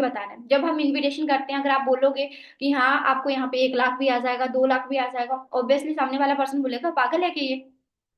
बताना है। जब हम इनविटेशन करते हैं, अगर आप बोलोगे कि हाँ आपको यहाँ पे 1 लाख भी आ जाएगा, 2 लाख भी आ जाएगा, ऑब्वियसली सामने वाला पर्सन बोलेगा पागल है कि ये,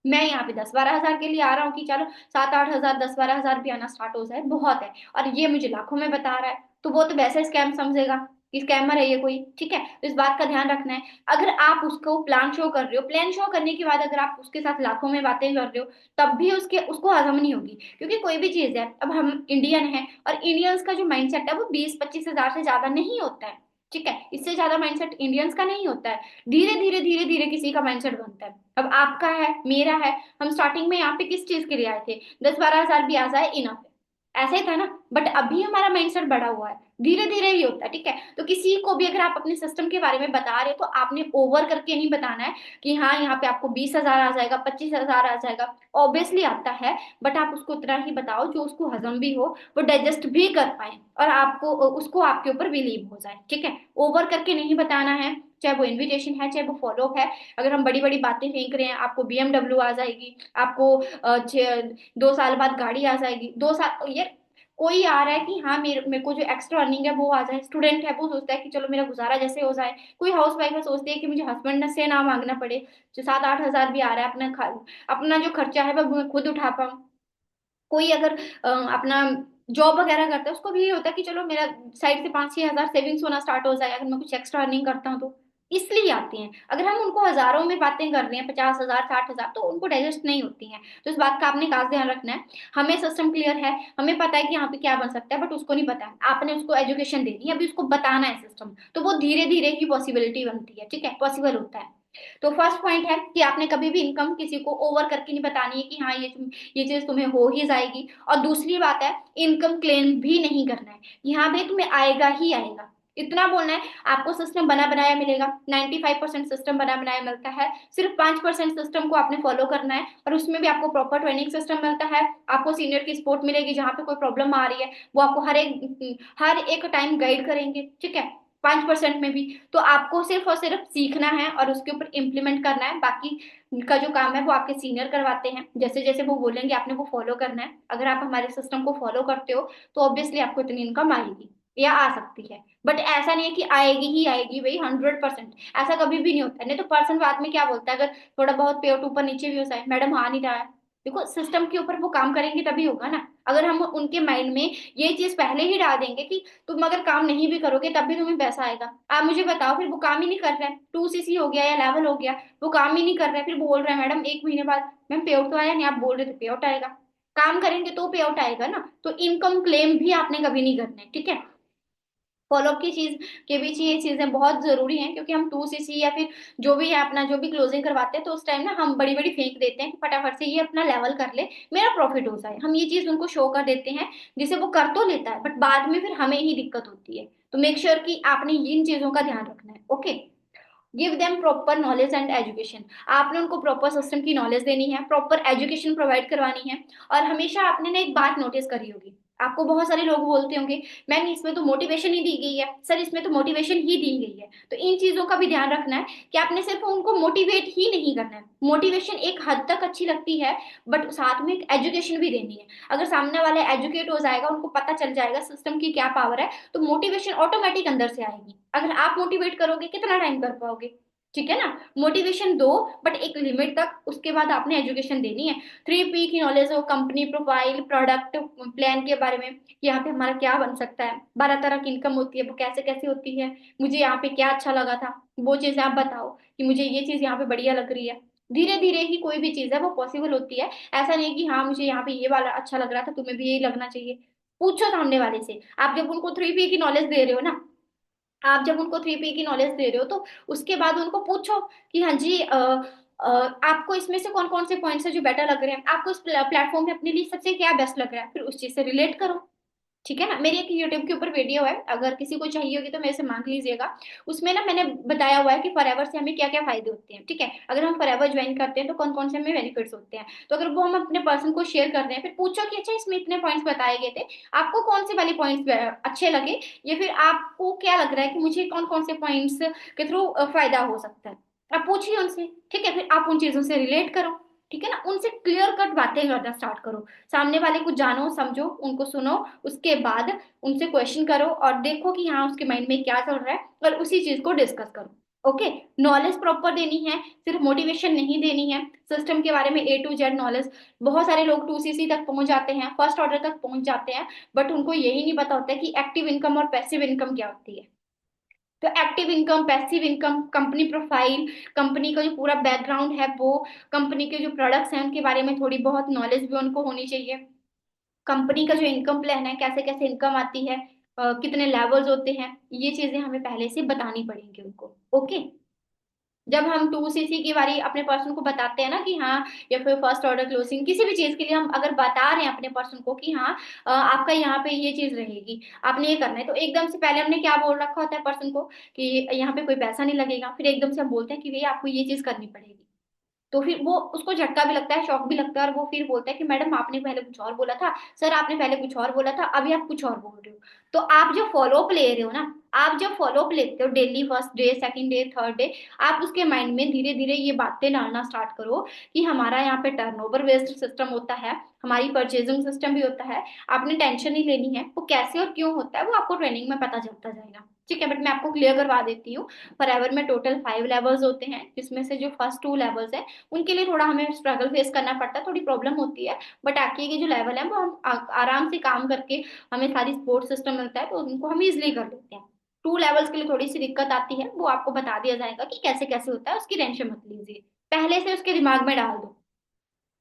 मैं यहाँ पे 10-12 हजार के लिए आ रहा हूँ कि चलो 7-8 हजार 10-12 हजार भी आना स्टार्ट हो जाए बहुत है, और ये मुझे लाखों में बता रहा है, तो वो तो वैसे स्कैम समझेगा कि स्कैमर है ये कोई। ठीक है, तो इस बात का ध्यान रखना है। अगर आप उसको प्लान शो कर रहे हो, प्लान शो करने के बाद अगर आप उसके साथ लाखों में बातें कर रहे हो, तब भी उसके उसको हजम नहीं होगी, क्योंकि कोई भी चीज है, अब हम इंडियन है और इंडियंस का जो माइंडसेट है वो 20-25 हजार से ज्यादा नहीं होता है। ठीक है, इससे ज्यादा माइंडसेट इंडियंस का नहीं होता है। धीरे धीरे धीरे धीरे किसी का माइंडसेट बनता है। अब आपका है, मेरा है, हम स्टार्टिंग में यहाँ पे किस चीज के लिए आए थे, 10-12 हजार भी आ जाए इनफ है, ऐसा ही था ना। बट अभी हमारा माइंडसेट बढ़ा हुआ है, धीरे धीरे ही होता है। ठीक है, तो किसी को भी अगर आप अपने सिस्टम के बारे में बता रहे हो तो आपने ओवर करके नहीं बताना है कि हाँ यहाँ पे आपको 20 हजार आ जाएगा, 25 हजार आ जाएगा। ऑब्वियसली आता है, बट आप उसको उतना ही बताओ जो उसको हजम भी हो, वो डाइजेस्ट भी कर पाए, और आपको उसको आपके ऊपर बिलीव हो जाए। ठीक है, ओवर करके नहीं बताना है, चाहे वो इनविटेशन है चाहे वो फॉलो है। अगर हम बड़ी बड़ी बातें फेंक रहे हैं, आपको बीएमडब्ल्यू आ जाएगी, आपको 2 साल बाद गाड़ी आ जाएगी, 2 साल यार, कोई आ रहा है कि हाँ मेरे मेरे को जो एक्स्ट्रा अर्निंग है वो आ जाए, स्टूडेंट है वो सोचता है कि चलो मेरा गुजारा जैसे हो जाए, कोई हाउस वाइफ है सोचती है कि मुझे हस्बैंड से ना मांगना पड़े, जो 7-8 हजार भी आ रहा है अपना जो खर्चा है वो मैं खुद उठा पाऊँ। कोई अगर अपना जॉब वगैरह करता है, उसको भी ये होता है कि चलो मेरा साइड से 5-6 हजार सेविंग्स होना स्टार्ट हो जाए अगर मैं कुछ एक्स्ट्रा अर्निंग करता हूँ तो। इसलिए आती हैं। अगर हम उनको हजारों में बातें कर रहे हैं, 50 हजार 60 हजार, तो उनको डाइजेस्ट नहीं होती हैं। तो इस बात का आपने खास ध्यान रखना है। हमें सिस्टम क्लियर है, हमें पता है कि यहाँ पे क्या बन सकता है, बट उसको नहीं पता है। आपने उसको एजुकेशन देनी है, अभी उसको बताना है सिस्टम, तो वो धीरे धीरे ही पॉसिबिलिटी बनती है। ठीक है, पॉसिबल होता है। तो फर्स्ट पॉइंट है कि आपने कभी भी इनकम किसी को ओवर करके नहीं बतानी है कि हाँ ये चीज तुम्हें हो ही जाएगी। और दूसरी बात है, इनकम क्लेम भी नहीं करना है कि हाँ भाई तुम्हें आएगा ही आएगा, इतना बोलना है। आपको सिस्टम बना बनाया मिलेगा, 95% सिस्टम बना बनाया मिलता है, सिर्फ 5% सिस्टम को आपने फॉलो करना है, और उसमें भी आपको प्रॉपर ट्रेनिंग सिस्टम मिलता है। आपको सीनियर की सपोर्ट मिलेगी, जहां पे कोई प्रॉब्लम आ रही है वो आपको हर एक टाइम गाइड करेंगे। ठीक है, 5% में भी। तो आपको सिर्फ और सिर्फ सीखना है और उसके ऊपर इम्प्लीमेंट करना है, बाकी का जो काम है वो आपके सीनियर करवाते हैं। जैसे जैसे वो बोलेंगे आपने वो फॉलो करना है। अगर आप हमारे सिस्टम को फॉलो करते हो तो ऑब्वियसली आपको इतनी इनकम आएगी या आ सकती है। बट ऐसा नहीं है कि आएगी ही आएगी भाई 100%, ऐसा कभी भी नहीं होता है। नहीं तो पर्सन बाद में क्या बोलता है, अगर थोड़ा बहुत पे आउट ऊपर नीचे भी हो जाए, मैडम आ नहीं रहा है। देखो, सिस्टम के ऊपर वो काम करेंगे तभी होगा ना। अगर हम उनके माइंड में ये चीज पहले ही डाल देंगे कि तुम अगर काम नहीं भी करोगे तब भी तुम्हें पैसा आएगा, आप मुझे बताओ, फिर वो काम ही नहीं कर रहा है, 2cc हो गया या लेवल हो गया, वो काम ही नहीं कर रहा है, फिर बोल रहा है मैडम 1 महीने बाद मैम पे आउट तो आया नहीं, आप बोल रहे थे पे आउट आएगा। काम करेंगे तो पे आउट आएगा ना। तो इनकम क्लेम भी आपने कभी नहीं करना है। ठीक है, फॉलोअप की चीज के बीच ये चीजें बहुत जरूरी हैं, क्योंकि हम 2cc या फिर जो भी है अपना जो भी क्लोजिंग करवाते हैं, तो उस टाइम ना हम बड़ी बड़ी फेंक देते हैं कि फटाफट से ये अपना लेवल कर ले, मेरा प्रॉफिट हो जाए। हम ये चीज उनको शो कर देते हैं, जिसे वो कर तो लेता है, बट बाद में फिर हमें ही दिक्कत होती है। तो मेक श्योर कि आपने इन चीजों का ध्यान रखना है। Okay, give them proper knowledge and education. आपने उनको प्रॉपर सिस्टम की नॉलेज देनी है, प्रॉपर एजुकेशन प्रोवाइड करवानी है। और हमेशा आपने ना एक बात नोटिस करी होगी, आपको बहुत सारे लोग बोलते होंगे मैम इसमें तो मोटिवेशन ही दी गई है, सर इसमें तो मोटिवेशन ही दी गई है। तो इन चीजों का भी ध्यान रखना है कि आपने सिर्फ उनको मोटिवेट ही नहीं करना है। मोटिवेशन एक हद तक अच्छी लगती है, बट साथ में एक एजुकेशन भी देनी है। अगर सामने वाले एजुकेट हो जाएगा, उनको पता चल जाएगा सिस्टम की क्या पावर है, तो मोटिवेशन ऑटोमेटिक अंदर से आएगी। अगर आप मोटिवेट करोगे कितना टाइम कर पाओगे। ठीक है ना, मोटिवेशन दो, बट एक लिमिट तक, उसके बाद आपने एजुकेशन देनी है। 3P की नॉलेज हो, कंपनी प्रोफाइल, प्रोडक्ट प्लान के बारे में, कि यहाँ पे हमारा क्या बन सकता है, 12 तरह की इनकम होती है वो कैसे कैसे होती है, मुझे यहाँ पे क्या अच्छा लगा था, वो चीजें आप बताओ कि मुझे ये चीज यहाँ पे बढ़िया लग रही है। धीरे धीरे ही कोई भी चीज है वो पॉसिबल होती है। ऐसा नहीं कि हाँ मुझे यहाँ पे ये वाला अच्छा लग रहा था, तुम्हें भी यही लगना चाहिए। पूछो सामने वाले से। आप जब उनको 3P की नॉलेज दे रहे हो ना, आप जब उनको 3P की नॉलेज दे रहे हो, तो उसके बाद उनको पूछो कि हाँ जी आपको इसमें से कौन कौन से पॉइंट्स है जो बेटर लग रहे हैं, आपको इस प्लेटफॉर्म पे अपने लिए सबसे क्या बेस्ट लग रहा है, फिर उस चीज से रिलेट करो। ठीक है ना, मेरी एक यूट्यूब के ऊपर वीडियो है, अगर किसी को चाहिए होगी तो मेरे से मांग लीजिएगा। उसमें ना मैंने बताया हुआ है कि फॉरएवर से हमें क्या क्या फायदे होते हैं। ठीक है, अगर हम फॉरएवर ज्वाइन करते हैं तो कौन कौन से हमें बेनिफिट्स होते हैं। तो अगर वो हम अपने पर्सन को शेयर कर रहे हैं, फिर पूछो कि अच्छा इसमें इतने पॉइंट्स बताए गए थे, आपको कौन से वाले पॉइंट्स अच्छे लगे, या फिर आपको क्या लग रहा है कि मुझे कौन कौन से पॉइंट्स के थ्रू फायदा हो सकता है। आप पूछिए उनसे। ठीक है, फिर आप उन चीजों से रिलेट करो। ठीक है ना, उनसे क्लियर कट बातें करना स्टार्ट करो। सामने वाले को जानो, समझो, उनको सुनो, उसके बाद उनसे क्वेश्चन करो और देखो कि हाँ उसके माइंड में क्या चल रहा है, और उसी चीज को डिस्कस करो। ओके। नॉलेज प्रॉपर देनी है, सिर्फ मोटिवेशन नहीं देनी है। सिस्टम के बारे में A to Z नॉलेज। बहुत सारे लोग 2CC तक पहुंच जाते हैं, फर्स्ट ऑर्डर तक पहुंच जाते हैं, बट उनको यही नहीं पता होता है कि एक्टिव इनकम और पैसिव इनकम क्या होती है। तो active income, passive income, company profile, company का जो पूरा बैकग्राउंड है वो, कंपनी के जो प्रोडक्ट्स हैं उनके बारे में थोड़ी बहुत नॉलेज भी उनको होनी चाहिए। कंपनी का जो इनकम प्लान है, कैसे कैसे इनकम आती है, कितने लेवल्स होते हैं, ये चीजें हमें पहले से बतानी पड़ेंगी उनको। ओके। जब हम 2CC की बारी अपने पर्सन को बताते हैं ना कि हाँ, या फिर फर्स्ट ऑर्डर क्लोजिंग, किसी भी चीज के लिए हम अगर बता रहे हैं अपने पर्सन को कि हाँ आपका यहाँ पे ये चीज रहेगी, आपने ये करना है, तो एकदम से पहले हमने क्या बोल रखा होता है पर्सन को कि यहाँ पे कोई पैसा नहीं लगेगा, फिर एकदम से हम बोलते हैं कि भैया आपको ये चीज करनी पड़ेगी। तो फिर वो उसको झटका भी लगता है, शॉक भी लगता है, और वो फिर बोलता है कि मैडम आपने पहले कुछ और बोला था, सर आपने पहले कुछ और बोला था, अभी आप कुछ और बोल रहे हो। तो आप जो फॉलोअप ले रहे हो ना, आप जब फॉलोअप लेते हो daily, first day, second day, third day, आप उसके माइंड में धीरे धीरे ये बातें डालना स्टार्ट करो कि हमारा यहाँ पे टर्नओवर बेस्ड सिस्टम होता है, हमारी परचेजिंग सिस्टम भी होता है, आपने टेंशन नहीं लेनी है, वो कैसे और क्यों होता है वो आपको ट्रेनिंग में पता चलता जाएगा। ठीक है, बट मैं आपको क्लियर करवा देती हूँ। फॉरएवर में टोटल 5 लेवल्स होते हैं, जिसमें से जो फर्स्ट 2 लेवल्स है उनके लिए थोड़ा हमें स्ट्रगल फेस करना पड़ता है, थोड़ी प्रॉब्लम होती है, बट आगे के जो लेवल है वो हम आराम से काम करके, हमें सारी सपोर्ट सिस्टम मिलता है तो उनको हम इजिली कर लेते हैं। 2 लेवल्स के लिए थोड़ी सी दिक्कत आती है, वो आपको बता दिया जाएगा कि कैसे कैसे होता है, उसकी टेंशन मत लीजिए, पहले से उसके दिमाग में डाल दो।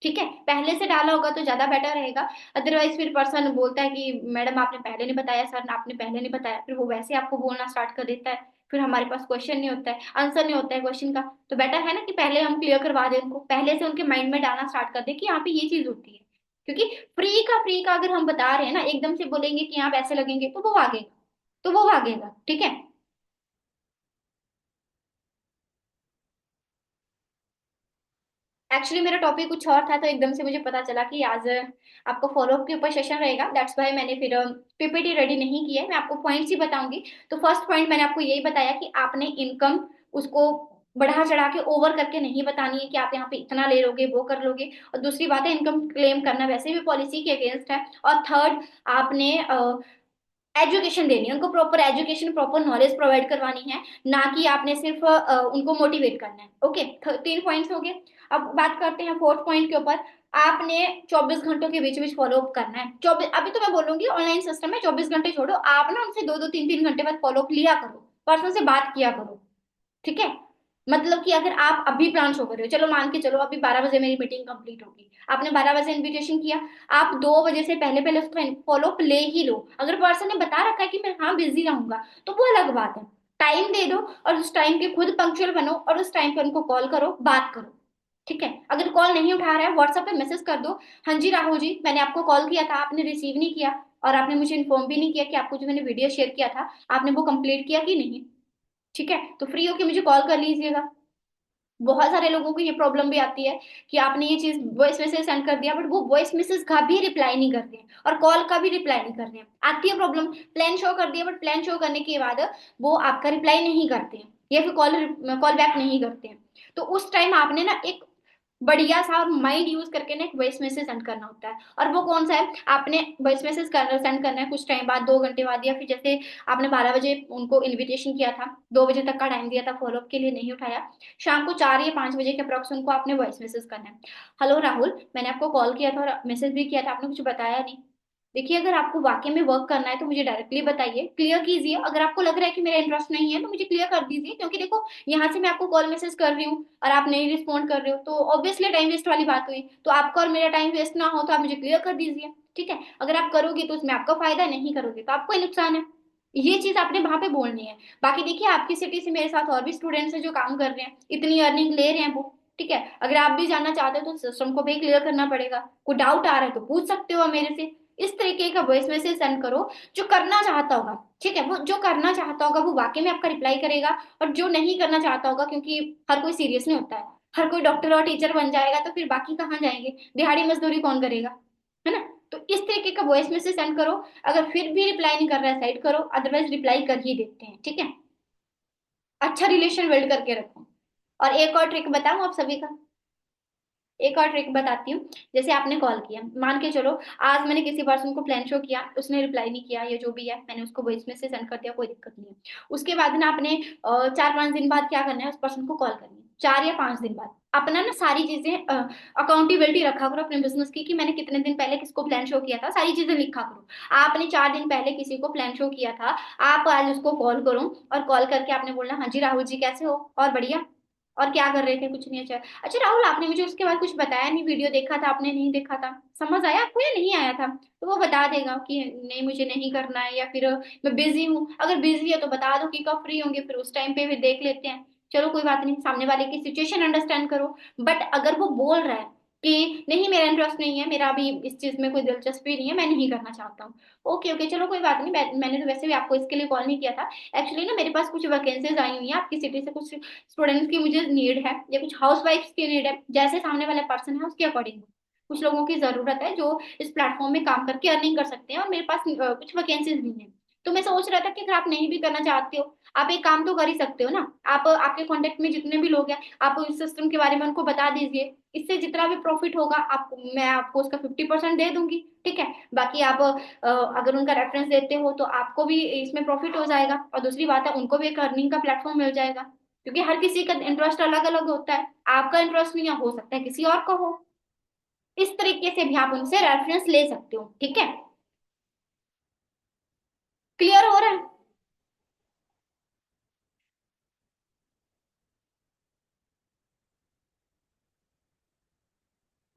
ठीक है, पहले से डाला होगा तो ज्यादा बेटर रहेगा। अदरवाइज फिर पर्सन बोलता है कि मैडम आपने पहले नहीं बताया, सर आपने पहले नहीं बताया, फिर वो वैसे आपको बोलना स्टार्ट कर देता है, फिर हमारे पास क्वेश्चन नहीं होता है, आंसर नहीं होता है क्वेश्चन का। तो बेटर है ना कि पहले हम क्लियर करवा दें उनको, पहले से उनके माइंड में डालना स्टार्ट कर दें कि यहाँ पे ये चीज होती है। क्योंकि फ्री का अगर हम बता रहे हैं ना, एकदम से बोलेंगे कि यहाँ पैसे लगेंगे तो वो भागेगा, तो वो भागेगा। ठीक है। एक्चुअली मेरा टॉपिक कुछ और था, तो एकदम से मुझे पता चला कि आज आपको फॉलोअप के ऊपर सेशन रहेगा, दैट्स वाई मैंने फिर PPT रेडी नहीं किया है, मैं आपको पॉइंट्स ही बताऊंगी। तो फर्स्ट पॉइंट मैंने आपको यही बताया कि आपने इनकम उसको बढ़ा चढ़ा के ओवर करके नहीं बतानी है कि आप यहाँ पे इतना ले लोगे, वो कर लोगे। और दूसरी बात है, इनकम क्लेम करना वैसे भी पॉलिसी के अगेंस्ट है। और थर्ड, आपने एजुकेशन देनी है उनको, proper education, proper knowledge provide करवानी है, ना कि आपने सिर्फ उनको मोटिवेट करना है। ओके, 3 पॉइंट्स हो गए। अब बात करते हैं फोर्थ पॉइंट के ऊपर। आपने 24 घंटों के बीच बीच फॉलोअप करना है। 24, अभी तो मैं बोलूंगी ऑनलाइन सिस्टम है, 24 घंटे छोड़ो, आप ना उनसे 2-2 3-3 घंटे बाद फॉलोअप लिया करो, पर्सन से बात किया करो। ठीक है। मतलब कि अगर आप अभी प्लान शो कर रहे हो, चलो मान के चलो अभी 12 बजे मेरी मीटिंग कंप्लीट होगी, आपने 12 बजे इनविटेशन किया, आप 2 बजे से पहले पहले उसका फॉलोअप ले ही लो। अगर पर्सन ने बता रखा है कि मैं हाँ बिजी रहूंगा, तो वो अलग बात है, टाइम दे दो, और उस टाइम के खुद पंक्चुअल बनो, और उस टाइम पे उनको कॉल करो, बात करो। ठीक है। अगर कॉल नहीं उठा रहा है, व्हाट्सएप पे मैसेज कर दो, हाँ जी राहुल जी मैंने आपको कॉल किया था, आपने रिसीव नहीं किया, और आपने मुझे इन्फॉर्म भी नहीं किया कि आपको जो मैंने वीडियो शेयर किया था आपने वो कंप्लीट किया कि नहीं। ठीक है, तो फ्री होके मुझे कॉल कर लीजिएगा। बहुत सारे लोगों को ये प्रॉब्लम भी आती है कि आपने ये चीज वॉइस मैसेज सेंड कर दिया, बट वो वॉइस मैसेज का भी रिप्लाई नहीं करते हैं, और कॉल का भी रिप्लाई नहीं करते हैं। आती है प्रॉब्लम, प्लान शो कर दिया, बट प्लान शो करने के बाद वो आपका रिप्लाई नहीं करते हैं, या फिर कॉल कॉल बैक नहीं करते हैं। तो उस टाइम आपने ना एक बढ़िया सा और माइंड यूज करके ना एक वॉइस मैसेज सेंड करना होता है। और वो कौन सा है, आपने वॉइस मैसेज सेंड करना है कुछ टाइम बाद, 2 घंटे बाद, या फिर जैसे आपने 12 बजे उनको इनविटेशन किया था, 2 बजे तक का टाइम दिया था फॉलोअप के लिए, नहीं उठाया, शाम को 4 या 5 बजे के अप्रॉक्स उनको आपने वॉइस मैसेज करना है। हेलो राहुल, मैंने आपको कॉल किया था और मैसेज भी किया था, आपने कुछ बताया नहीं। देखिए, अगर आपको वाकई में वर्क करना है तो मुझे डायरेक्टली बताइए, क्लियर कीजिए। अगर आपको लग रहा है कि मेरा इंटरेस्ट नहीं है तो मुझे क्लियर कर दीजिए, क्योंकि देखो यहाँ से मैं आपको कॉल मैसेज कर रही हूँ और आप नहीं रिस्पॉन्ड कर रहे हो, तो ऑब्वियसली टाइम वेस्ट वाली बात हुई। तो आपका और मेरा टाइम वेस्ट ना हो तो आप मुझे क्लियर कर दीजिए। ठीक है, अगर आप करोगे तो उसमें आपका फायदा है, नहीं करोगे तो आपको ही नुकसान है। ये चीज आपने वहां पे बोलनी है। बाकी देखिए, आपकी सिटी से मेरे साथ और भी स्टूडेंट्स हैं जो काम कर रहे हैं, इतनी अर्निंग ले रहे हैं वो। ठीक है, अगर आप भी जानना चाहते हो तो सिस्टम को भी क्लियर करना पड़ेगा। कोई डाउट आ रहा है तो पूछ सकते हो आप मेरे से। इस तरीके का वॉइस मैसेज सेंड करो जो करना चाहता होगा। ठीक है, वो जो करना चाहता होगा वो वाकई में आपका रिप्लाई करेगा, और जो नहीं करना चाहता होगा, क्योंकि हर कोई सीरियस नहीं होता है, हर कोई डॉक्टर और टीचर बन जाएगा तो फिर बाकी कहाँ जाएंगे, दिहाड़ी मजदूरी कौन करेगा, है ना। तो इस तरीके का वॉइस मैसेज सेंड करो। अगर फिर भी रिप्लाई नहीं कर रहा है, साइड करो, अदरवाइज रिप्लाई कर ही देते हैं। ठीक है, अच्छा रिलेशन बिल्ड करके रखो। और एक और ट्रिक बताऊं आप सभी का, एक और ट्रिक बताती हूँ। जैसे आपने कॉल किया, मान के चलो आज मैंने किसी पर्सन को प्लान शो किया, उसने रिप्लाई नहीं किया या जो भी है, मैंने उसको वॉइस मैसेज सेंड कर दिया, कोई दिक्कत नहीं है। उसके बाद ना आपने 4-5 दिन बाद क्या करना है, उस पर्सन को कॉल करनी है, 4 या 5 दिन बाद। अपना ना सारी चीजें अकाउंटेबिलिटी रखा करो अपने बिजनेस की, कि मैंने कितने दिन पहले किसको प्लान शो किया था, सारी चीजें लिखा करो। आपने 4 दिन पहले किसी को प्लान शो किया था, आप आज उसको कॉल करो, और कॉल करके आपने बोलना, हाँ जी राहुल जी कैसे हो, और बढ़िया, और क्या कर रहे थे, कुछ नहीं। अच्छा अच्छा राहुल, आपने मुझे उसके बाद कुछ बताया नहीं, वीडियो देखा था आपने, नहीं देखा था, समझ आया आपको या नहीं आया था? तो वो बता देगा कि नहीं मुझे नहीं करना है, या फिर मैं बिजी हूँ। अगर बिजी है तो बता दो कि कब फ्री होंगे, फिर उस टाइम पे भी देख लेते हैं। चलो कोई बात नहीं, सामने वाले की सिचुएशन अंडरस्टैंड करो। बट अगर वो बोल रहा है कि नहीं मेरा इंटरेस्ट नहीं है, मेरा अभी इस चीज में कोई दिलचस्पी नहीं है, मैं नहीं करना चाहता हूँ, ओके ओके चलो कोई बात नहीं, मैंने तो वैसे भी आपको इसके लिए कॉल नहीं किया था। एक्चुअली ना मेरे पास कुछ वैकेंसीज आई हुई हैं आपकी सिटी से, कुछ स्टूडेंट्स की मुझे नीड है, या कुछ हाउस वाइफ की नीड है, जैसे सामने वाला पर्सन है उसके अकॉर्डिंग कुछ लोगों की जरूरत है जो इस प्लेटफॉर्म में काम करके अर्निंग कर सकते हैं, और मेरे पास कुछ वैकेंसीज भी हैं। तो मैं सोच रहा था कि अगर आप नहीं भी करना चाहते हो, आप एक काम तो कर ही सकते हो ना। आप आपके कांटेक्ट में जितने भी लोग हैं, आप इस सिस्टम के बारे में उनको बता दीजिए। इससे जितना भी प्रॉफिट होगा आप, मैं आपको उसका 50% दे दूंगी, ठीक है। बाकी आप अगर उनका रेफरेंस देते हो तो आपको भी इसमें प्रॉफिट हो जाएगा, और दूसरी बात है उनको भी एक अर्निंग का प्लेटफॉर्म मिल जाएगा, क्योंकि हर किसी का इंटरेस्ट अलग अलग होता है। आपका इंटरेस्ट नहीं है, हो सकता है किसी और का हो। इस तरीके से भी आप उनसे रेफरेंस ले सकते हो, ठीक है। क्लियर हो रहा है?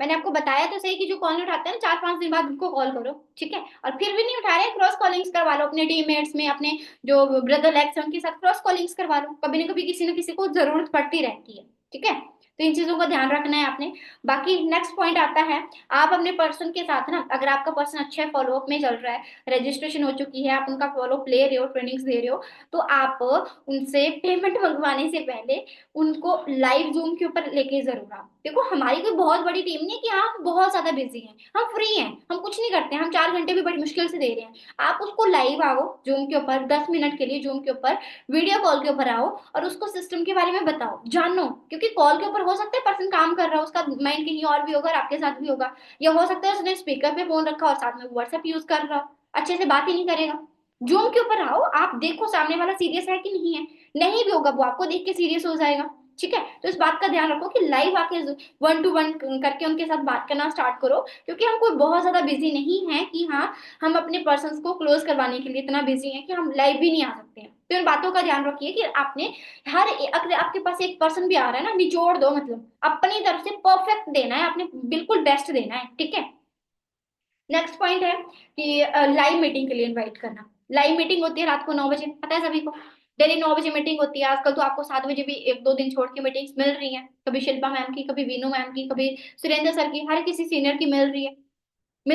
मैंने आपको बताया तो सही कि जो कॉल नहीं उठाते हैं ना, 4-5 दिन बाद उनको कॉल करो, ठीक है। और फिर भी नहीं उठा रहे, क्रॉस कॉलिंग्स करवा लो अपने टीममेट्स में, अपने जो ब्रदर लैक्स हैं उनके साथ क्रॉस कॉलिंग्स करवा लो, कभी ना कभी किसी न किसी को जरूरत पड़ती रहती है, ठीक है। तो इन चीजों का ध्यान रखना है आपने। बाकी नेक्स्ट पॉइंट आता है, आप अपने पर्सन के साथ ना, अगर आपका पर्सन अच्छे फॉलोअप में चल रहा है, रजिस्ट्रेशन हो चुकी है, आप उनका फॉलोअप ले रहे हो, ट्रेनिंग्स दे रहे हो, तो आप उनसे पेमेंट मंगवाने से पहले उनको लाइव जूम के ऊपर लेके जरूर आओ। देखो हमारी कोई बहुत बड़ी टीम नहीं है कि हाँ हम बहुत ज्यादा बिजी हैं, हम फ्री हैं, हम कुछ नहीं करते हैं, हम 4 घंटे भी बड़ी मुश्किल से दे रहे हैं। आप उसको लाइव आओ जूम के ऊपर, 10 मिनट के लिए जूम के ऊपर, वीडियो कॉल के ऊपर आओ, और उसको सिस्टम के बारे में बताओ, जानो। क्योंकि कॉल के ऊपर हो सकता है पर्सन काम कर रहा हो, उसका माइंड कहीं और भी होगा और आपके साथ भी होगा, या हो सकता है उसने स्पीकर पे फोन रखा और साथ में व्हाट्सएप यूज कर रहा हो, अच्छे से बात ही नहीं करेगा। जूम के ऊपर आओ, आप देखो सामने वाला सीरियस है कि नहीं है, नहीं भी होगा वो आपको देख के सीरियस हो जाएगा, ठीक है। तो इस बात का ध्यान रखो कि लाइव आके 1 to 1 करके उनके साथ बात करना स्टार्ट करो, क्योंकि हम कोई बहुत ज्यादा बिजी नहीं है कि हाँ हम अपने पर्सन को क्लोज करवाने के लिए इतना बिजी हैं कि हम लाइव भी नहीं आ सकते हैं। तो इन बातों का ध्यान रखिए कि आपने अगर आपके पास एक पर्सन भी आ रहा है ना, निचोड़ दो, मतलब अपनी तरफ से परफेक्ट देना है, आपने बिल्कुल बेस्ट देना है, ठीक है। नेक्स्ट पॉइंट है कि लाइव मीटिंग के लिए इनवाइट करना। लाइव मीटिंग होती है रात को 9 बजे, पता है सभी को। डेली 9 बजे मीटिंग होती है, आजकल तो आपको 7 बजे भी 1-2 दिन छोड़ के मीटिंग्स मिल रही हैं, कभी शिल्पा मैम की, कभी वीनू मैम की, कभी सुरेंद्र सर की, हर किसी सीनियर की मिल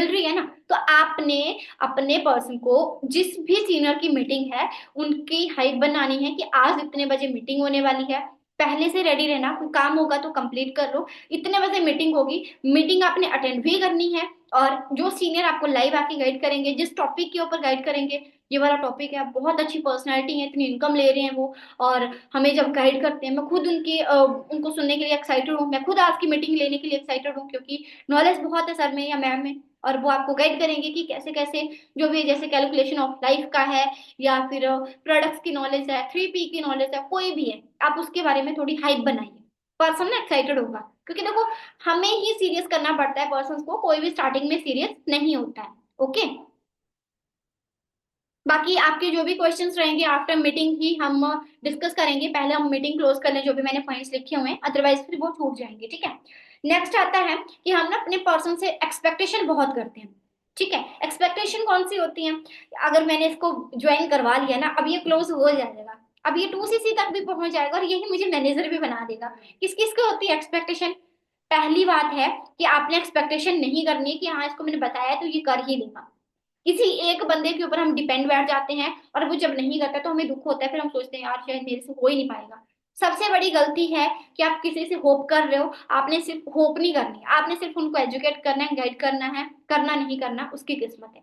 रही है ना। तो आपने अपने पर्सन को, जिस भी सीनियर की मीटिंग है, उनकी हाइप बनानी है कि आज इतने बजे मीटिंग होने वाली है, पहले से रेडी रहना, कोई काम होगा तो कंप्लीट कर लो, इतने बजे मीटिंग होगी, मीटिंग आपने अटेंड भी करनी है। और जो सीनियर आपको लाइव आके गाइड करेंगे, जिस टॉपिक के ऊपर गाइड करेंगे, ये वाला टॉपिक है, आप बहुत अच्छी पर्सनैलिटी है, इतनी इनकम ले रहे हैं वो, और हमें जब गाइड करते हैं, मैं खुद उनको सुनने के लिए एक्साइटेड हूँ, मैं खुद आज की मीटिंग लेने के लिए एक्साइटेड हूँ, क्योंकि नॉलेज बहुत है सर में या मैम में। और वो आपको गाइड करेंगे कि कैसे कैसे, जो भी जैसे कैलकुलेशन ऑफ लाइफ का है, या फिर प्रोडक्ट्स की नॉलेज है, 3P की नॉलेज है, कोई भी है, आप उसके बारे में थोड़ी हाइप बनाइए, पर्सन ना एक्साइटेड होगा। क्योंकि देखो हमें ही सीरियस करना पड़ता है पर्सन को, कोई भी स्टार्टिंग में सीरियस नहीं होता है, ओके। बाकी आपके जो भी क्वेश्चंस रहेंगे आफ्टर मीटिंग ही हम डिस्कस करेंगे, पहले हम मीटिंग क्लोज कर लें, जो भी मैंने पॉइंट्स लिखे हुए हैं, अदरवाइज फिर वो छूट जाएंगे, ठीक है। नेक्स्ट आता है कि हम ना अपने पर्सन से एक्सपेक्टेशन बहुत करते हैं, ठीक है। एक्सपेक्टेशन कौन सी होती है? अगर मैंने इसको ज्वाइन करवा लिया ना, अब ये क्लोज हो जाएगा, अब ये 2CC तक भी पहुंच जाएगा, और यही मुझे मैनेजर भी बना देगा। किस किस की होती है एक्सपेक्टेशन? पहली बात है कि आपने एक्सपेक्टेशन नहीं करनी है कि हाँ इसको मैंने बताया तो ये कर ही लेगा। किसी एक बंदे के ऊपर हम डिपेंड बैठ जाते हैं, और वो जब नहीं करता तो हमें दुख होता है, फिर हम सोचते हैं यार शायद मेरे से हो ही नहीं पाएगा। सबसे बड़ी गलती है कि आप किसी से होप कर रहे हो, आपने सिर्फ होप नहीं करनी, आपने सिर्फ उनको एजुकेट करना है, गाइड करना है, करना नहीं करना उसकी किस्मत है।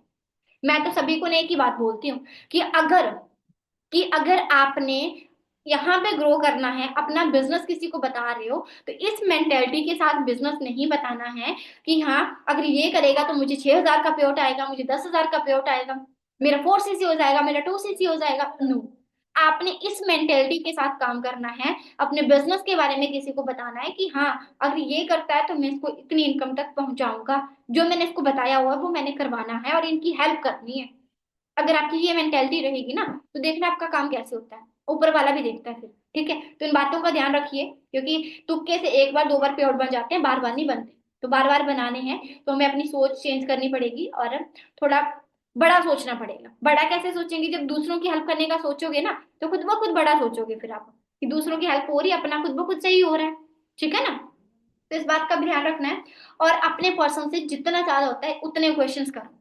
मैं तो सभी को ने एक ही बात बोलती हूँ कि अगर आपने यहाँ पे ग्रो करना है, अपना बिजनेस किसी को बता रहे हो तो इस मेंटेलिटी के साथ बिजनेस नहीं बताना है कि हाँ अगर ये करेगा तो मुझे 6,000 का पेआउट आएगा, मुझे 10,000 का पेआउट आएगा, मेरा 4cc हो जाएगा, मेरा 2cc हो जाएगा। नो, आपने इस मेंटेलिटी के साथ काम करना है। अपने बिजनेस के बारे में किसी को बताना है कि हाँ अगर ये करता है तो मैं इसको इतनी इनकम तक पहुंचाऊंगा, जो मैंने इसको बताया हुआ है वो मैंने करवाना है और इनकी हेल्प करनी है। अगर आपकी ये मेंटेलिटी रहेगी ना तो देखना आपका काम कैसे होता है, ऊपर वाला भी देखता है फिर। ठीक है, तो इन बातों का ध्यान रखिए, क्योंकि तुक्के से एक बार दो बार पेड़ बन जाते हैं, बार बार नहीं बनते। तो बार बार बनाने हैं तो हमें अपनी सोच चेंज करनी पड़ेगी और थोड़ा बड़ा सोचना पड़ेगा। बड़ा कैसे सोचेंगे, जब दूसरों की हेल्प करने का सोचोगे ना तो खुद ब खुद बड़ा सोचोगे फिर आप, कि दूसरों की हेल्प हो रही है, अपना खुद ब खुद सही हो रहा है। ठीक है ना, तो इस बात का भी ध्यान रखना है। और अपने पर्सन से जितना ज्यादा होता है उतने क्वेश्चंस करो।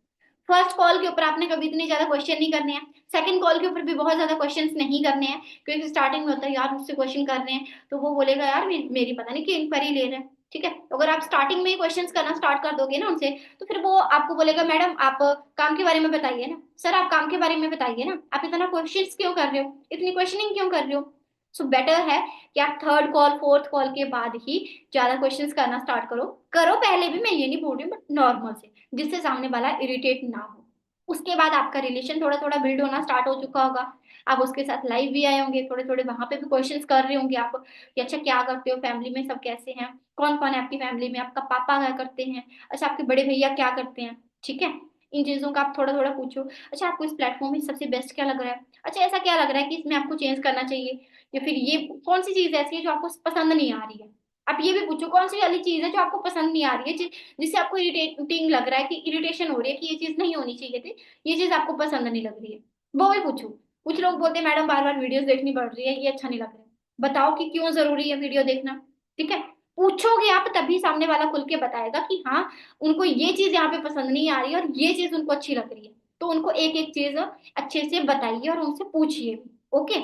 फर्स्ट कॉल के ऊपर आपने कभी इतने ज्यादा क्वेश्चन नहीं करने हैं, सेकंड कॉल के ऊपर भी बहुत ज्यादा क्वेश्चंस नहीं करने हैं, क्योंकि स्टार्टिंग में होता है यार मुझसे क्वेश्चन कर रहे हैं तो वो बोलेगा यार मेरी पता नहीं कि इंक्वायरी ले रहे हैं। ठीक है, तो अगर आप स्टार्टिंग में ही क्वेश्चंस करना स्टार्ट कर दोगे ना उनसे, तो फिर वो आपको बोलेगा मैडम आप काम के बारे में बताइए ना, सर आप काम के बारे में बताइए ना, आप इतना क्वेश्चंस क्यों कर रहे हो, इतनी क्वेश्चनिंग क्यों कर रहे हो। सो बेटर है कि आप थर्ड कॉल फोर्थ कॉल के बाद ही ज्यादा क्वेश्चंस करना स्टार्ट करो। करो पहले भी, मैं ये नहीं बोल रही हूँ, बट नॉर्मल से, जिससे सामने वाला इरिटेट ना हो। उसके बाद आपका रिलेशन थोड़ा थोड़ा बिल्ड होना स्टार्ट हो चुका होगा, आप उसके साथ लाइव भी आए होंगे, थोड़े थोड़े वहां पे भी क्वेश्चंस कर रहे होंगे आप कि अच्छा क्या करते हो, फैमिली में सब कैसे हैं, कौन कौन है आपकी फैमिली में, आपका पापा क्या करते हैं, अच्छा आपके बड़े भैया क्या करते हैं। ठीक है, इन चीजों का आप थोड़ा थोड़ा पूछो। अच्छा आपको इस प्लेटफॉर्म में सबसे बेस्ट क्या लग रहा है, अच्छा ऐसा क्या लग रहा है कि इसमें आपको चेंज करना चाहिए, या फिर ये कौन सी चीज ऐसी है जो आपको पसंद नहीं आ रही है। आप ये भी पूछो कौन सी वाली चीज है जो आपको पसंद नहीं आ रही है, जिससे आपको इरिटेटिंग लग रहा है, कि इरिटेशन हो रही है कि ये चीज नहीं होनी चाहिए थी, ये चीज आपको पसंद नहीं लग रही है, वो भी पूछो। कुछ लोग बोलते हैं मैडम बार बार वीडियोस देखनी पड़ रही है, ये अच्छा नहीं लग रहा है, बताओ कि क्यों जरूरी है वीडियो देखना। ठीक है, पूछोगे आप तभी सामने वाला खुल के बताएगा कि हाँ उनको ये चीज यहाँ पे पसंद नहीं आ रही है और ये चीज उनको अच्छी लग रही है। तो उनको एक एक चीज अच्छे से बताइए और उनसे पूछिए भी। ओके,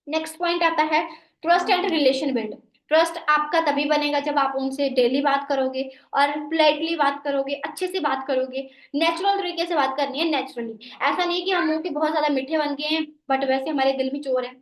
नेक्स्ट पॉइंट आता है trust and relation build. Trust आपका तभी बनेगा जब आप उनसे डेली बात करोगे और पोलाइटली बात करोगे, अच्छे से बात करोगे, नेचुरल तरीके से बात करनी है, नेचुरली। ऐसा नहीं कि हम मुंह के बहुत ज्यादा मीठे बन गए हैं बट वैसे हमारे दिल में चोर है,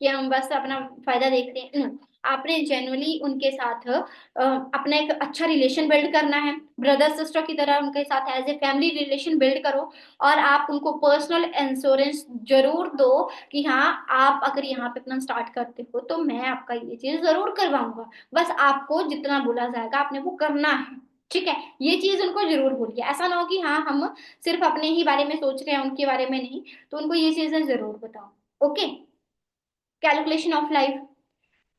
कि हम बस अपना फायदा देखते हैं। आपने जेन्युइनली उनके साथ अपना एक अच्छा रिलेशन बिल्ड करना है, ब्रदर सिस्टर की तरह उनके साथ as a family relation build करो। और आप उनको पर्सनल इंश्योरेंस जरूर दो कि हाँ आप अगर यहाँ पे अपना स्टार्ट करते हो तो मैं आपका ये चीज जरूर करवाऊंगा, बस आपको जितना बोला जाएगा आपने वो करना है। ठीक है, ये चीज उनको जरूर बोलिए, ऐसा ना हो कि हाँ हम सिर्फ अपने ही बारे में सोच रहे हैं उनके बारे में नहीं। तो उनको ये चीजें जरूर बताओ। ओके, कैलकुलेशन ऑफ लाइफ,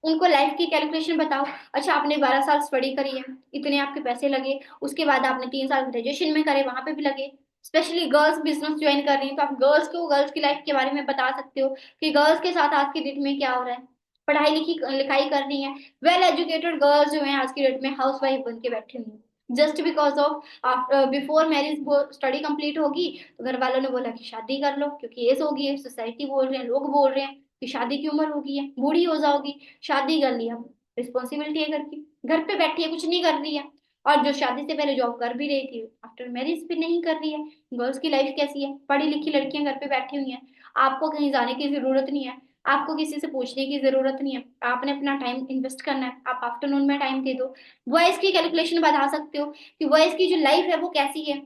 उनको लाइफ की कैलकुलेशन बताओ। अच्छा आपने 12 साल स्टडी करी है, इतने आपके पैसे लगे, उसके बाद आपने 3 साल ग्रेजुएशन में करे, वहां पे भी लगे। स्पेशली गर्ल्स बिजनेस ज्वाइन कर रही हैं तो आप गर्ल्स को गर्ल्स की लाइफ के बारे में बता सकते हो कि गर्ल्स के साथ आज की डेट में क्या हो रहा है, पढ़ाई लिखी लिखाई कर रही है। वेल एजुकेटेड गर्ल्स जो हैं आज की डेट में हाउस वाइफ बन के बैठी हुई हैं, just because of before marriage वो स्टडी कंप्लीट होगी तो घर वालों ने बोला कि शादी कर लो, क्योंकि एज होगी है, सोसाइटी बोल रहे हैं, लोग बोल रहे हैं कि शादी की उम्र होगी है, बूढ़ी हो जाओगी। शादी कर लिया, रिस्पॉन्सिबिलिटी है घर की, घर पे बैठी है कुछ नहीं कर रही है। और जो शादी से पहले जॉब कर भी रही थी आफ्टर मैरिज भी नहीं कर रही है। गर्ल्स की लाइफ कैसी है, पढ़ी लिखी लड़कियां घर पे बैठी हुई हैं, आपको कहीं जाने की जरूरत नहीं है, आपको किसी से पूछने की जरूरत नहीं है, आपने अपना टाइम इन्वेस्ट करना है, आप आफ्टरनून में टाइम दे दो। वॉइस की कैलकुलेशन बता सकते हो कि वॉइस की जो लाइफ है वो कैसी है।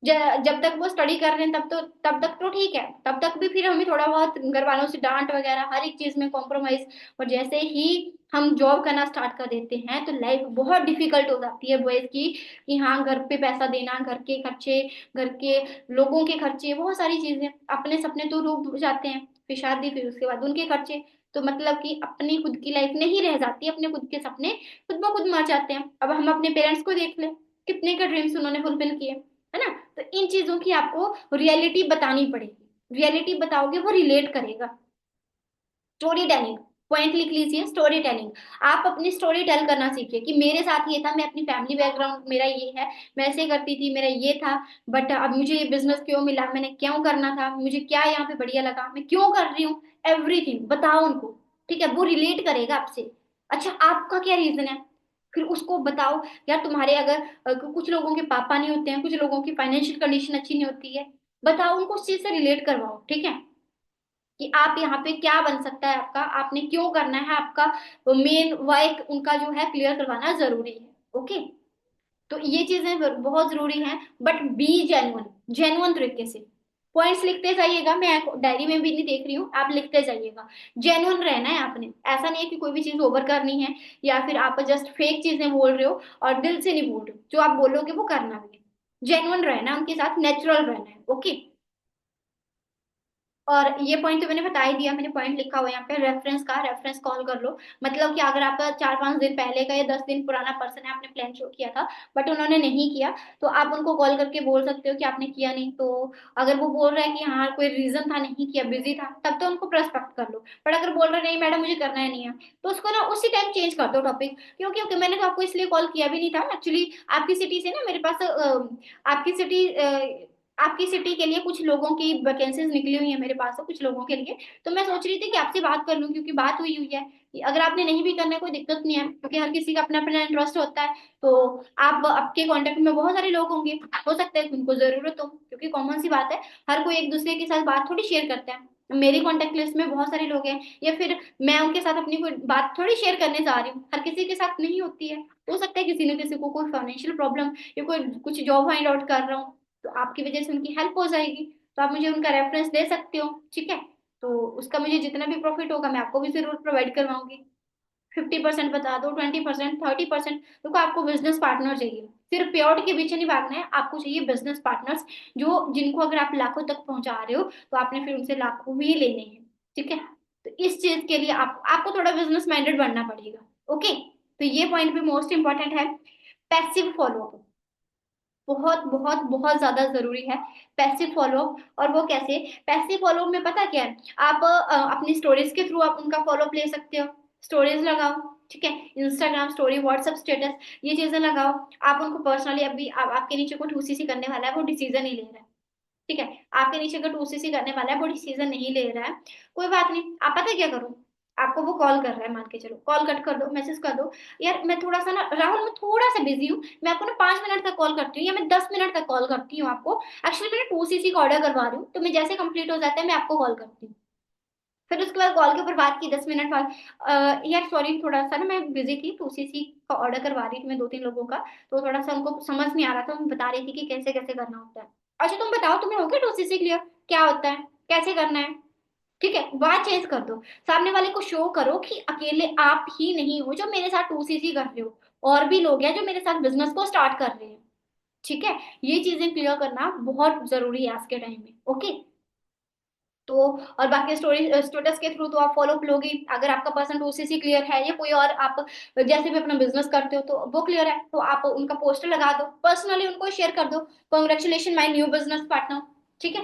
जब तक वो स्टडी कर रहे हैं तब तक तो ठीक है, तब तक भी फिर हमें थोड़ा बहुत घर वालों से डांट वगैरह हर एक चीज में कॉम्प्रोमाइज। और जैसे ही हम जॉब करना स्टार्ट कर देते हैं तो लाइफ बहुत डिफिकल्ट हो जाती है बॉयज की, कि हाँ घर पे पैसा देना, घर के खर्चे, घर के लोगों के खर्चे, बहुत सारी चीजें, अपने सपने तो डूब जाते हैं, फिर शादी, फिर उसके बाद उनके खर्चे। तो मतलब कि अपनी खुद की लाइफ नहीं रह जाती, अपने खुद के सपने खुद ब खुद मर जाते हैं। अब हम अपने पेरेंट्स को देख ले, कितने का ड्रीम्स उन्होंने फुलफिल किए, है ना। तो इन चीजों की आपको रियलिटी बतानी पड़ेगी, रियलिटी बताओगे वो रिलेट करेगा। स्टोरी टेलिंग, पॉइंट लिख लीजिए, स्टोरी टेलिंग। आप अपनी स्टोरी टेल करना सीखिए कि मेरे साथ ये था, मैं अपनी फैमिली बैकग्राउंड मेरा ये है, मैं ऐसे करती थी, मेरा ये था, बट अब मुझे ये बिजनेस क्यों मिला, मैंने क्यों करना था, मुझे क्या यहाँ पे बढ़िया लगा, मैं क्यों कर रही हूँ, एवरीथिंग बताओ उनको। ठीक है, वो रिलेट करेगा आपसे। अच्छा आपका क्या रीजन है, फिर उसको बताओ। यार तुम्हारे अगर कुछ लोगों के पापा नहीं होते हैं, कुछ लोगों की फाइनेंशियल कंडीशन अच्छी नहीं होती है, बताओ उनको उस चीज से रिलेट करवाओ। ठीक है, कि आप यहाँ पे क्या बन सकता है आपका, आपने क्यों करना है, आपका मेन वाई उनका जो है क्लियर करवाना जरूरी है। ओके। तो ये चीजें बहुत जरूरी हैं, बट बी जेन्युइन, जेन्युइन तरीके से पॉइंट्स लिखते जाइएगा। मैं डायरी में भी नहीं देख रही हूँ, आप लिखते जाइएगा। जेन्युइन रहना है आपने, ऐसा नहीं है कि कोई भी चीज ओवर करनी है या फिर आप जस्ट फेक चीजें बोल रहे हो और दिल से नहीं बोल रहे हो। जो आप बोलोगे वो करना भी है, जेन्युइन रहना है उनके साथ, नेचुरल रहना है। ओके। और ये पॉइंट तो मैंने बता ही दिया, मैंने पॉइंट लिखा हुआ है यहाँ पे, रेफरेंस का रेफरेंस कॉल कर लो। मतलब कि अगर आपका 4-5 दिन पहले का या 10 दिन पुराना पर्सन है, आपने प्लान शो किया था बट उन्होंने नहीं किया, तो आप उनको कॉल करके बोल सकते हो कि आपने किया नहीं। तो अगर वो बोल रहा है कि हाँ कोई रीजन था नहीं किया, बिजी था, तब तो उनको रेस्पेक्ट कर लो। बट अगर बोल रहा है नहीं मैडम मुझे करना ही नहीं है, तो उसको ना उसी टाइम चेंज कर दो टॉपिक। क्योंकि क्योंकि मैंने तो आपको इसलिए कॉल किया भी नहीं था एक्चुअली। आपकी सिटी से ना मेरे पास आपकी सिटी आपकी सिटी के लिए कुछ लोगों की वैकेंसीज निकली हुई है मेरे पास से, कुछ लोगों के लिए। तो मैं सोच रही थी कि आपसे बात कर लूं, क्योंकि बात हुई हुई है कि अगर आपने नहीं भी करना है कोई दिक्कत नहीं है, क्योंकि हर किसी का अपना अपना इंटरेस्ट होता है। तो आप आपके कांटेक्ट में बहुत सारे लोग होंगे, हो सकता है कि उनको जरूरत हो, क्योंकि कॉमन सी बात है, हर कोई एक दूसरे के साथ बात थोड़ी शेयर करता है। मेरी कॉन्टेक्ट लिस्ट में बहुत सारे लोग हैं, या फिर मैं उनके साथ अपनी कोई बात थोड़ी शेयर करने जा रही हूँ, हर किसी के साथ नहीं होती है। हो सकता है किसी न किसी को कोई फाइनेंशियल प्रॉब्लम या कोई कुछ जॉब फाइंड आउट कर रहा हूँ, तो आपकी वजह से उनकी हेल्प हो जाएगी। तो आप मुझे उनका रेफरेंस दे सकते हो, ठीक है। तो उसका मुझे जितना भी प्रॉफिट होगा मैं आपको भी जरूर प्रोवाइड करवाऊंगी। 50% बता दो, 20%, 30%। देखो आपको बिजनेस पार्टनर चाहिए, सिर्फ प्योर के पीछे नहीं भागना है, आपको चाहिए बिजनेस पार्टनर्स, जो जिनको अगर आप लाखों तक पहुंचा रहे हो तो आपने फिर उनसे लाखों भी लेने हैं, ठीक है। तो इस चीज के लिए आपको थोड़ा बिजनेस माइंडेड बनना पड़ेगा। ओके। तो ये पॉइंट भी मोस्ट इंपॉर्टेंट है। पैसिव फॉलो बहुत बहुत बहुत ज्यादा जरूरी है, पैसिव फॉलो। और वो कैसे? पैसिव फॉलो में पता क्या है, आप अपनी स्टोरीज के थ्रू आप उनका फॉलो ले सकते हो। स्टोरीज लगाओ, ठीक है, इंस्टाग्राम स्टोरी, व्हाट्सएप स्टेटस, ये चीजें लगाओ। आप उनको पर्सनली, अभी आपके नीचे कोई टूसीसी करने वाला है, वो डिसीजन नहीं ले रहा है, ठीक है, आपके नीचे अगर टूसीसी करने वाला है, वो डिसीजन नहीं ले रहा है, कोई बात नहीं। आप पता है क्या करो, आपको वो कॉल कर रहा है, मान के चलो, कॉल कट कर दो, मैसेज कर दो, यार मैं थोड़ा सा ना राहुल, मैं थोड़ा सा बिजी हूँ, मैं आपको ना 5 मिनट तक कॉल करती हूँ, या मैं 10 मिनट तक कॉल करती हूँ आपको। एक्चुअली मैं 2cc का ऑर्डर करवा रही हूँ, तो मैं जैसे कंप्लीट हो जाता है मैं आपको कॉल करती हूँ। फिर उसके बाद कॉल के ऊपर बात की 10 मिनट बाद, यार सॉरी थोड़ा सा ना मैं बिजी थी, 2cc का ऑर्डर करवा रही थी मैं 2-3 लोगों का, तो थोड़ा सा उनको समझ नहीं आ रहा था, मैं बता रही थी कि कैसे कैसे करना होता है। अच्छा तुम बताओ, तुम्हें हो गया 2cc क्लियर, क्या होता है, कैसे करना है, ठीक है, बात चेंज कर दो। सामने वाले को शो करो कि अकेले आप ही नहीं हो जो मेरे साथ 2cc कर रहे हो, और भी लोग हैं जो मेरे साथ बिजनेस को स्टार्ट कर रहे हैं, ठीक है। ये चीजें क्लियर करना बहुत जरूरी है आज के टाइम में। ओके। तो और बाकी स्टोरी स्टेटस के थ्रू तो आप फॉलो लोगे, अगर आपका पर्सन 2cc क्लियर है या कोई और, आप जैसे भी अपना बिजनेस करते हो तो वो क्लियर है, तो आप उनका पोस्टर लगा दो, पर्सनली उनको शेयर कर दो, congratulation my new business partner, ठीक है।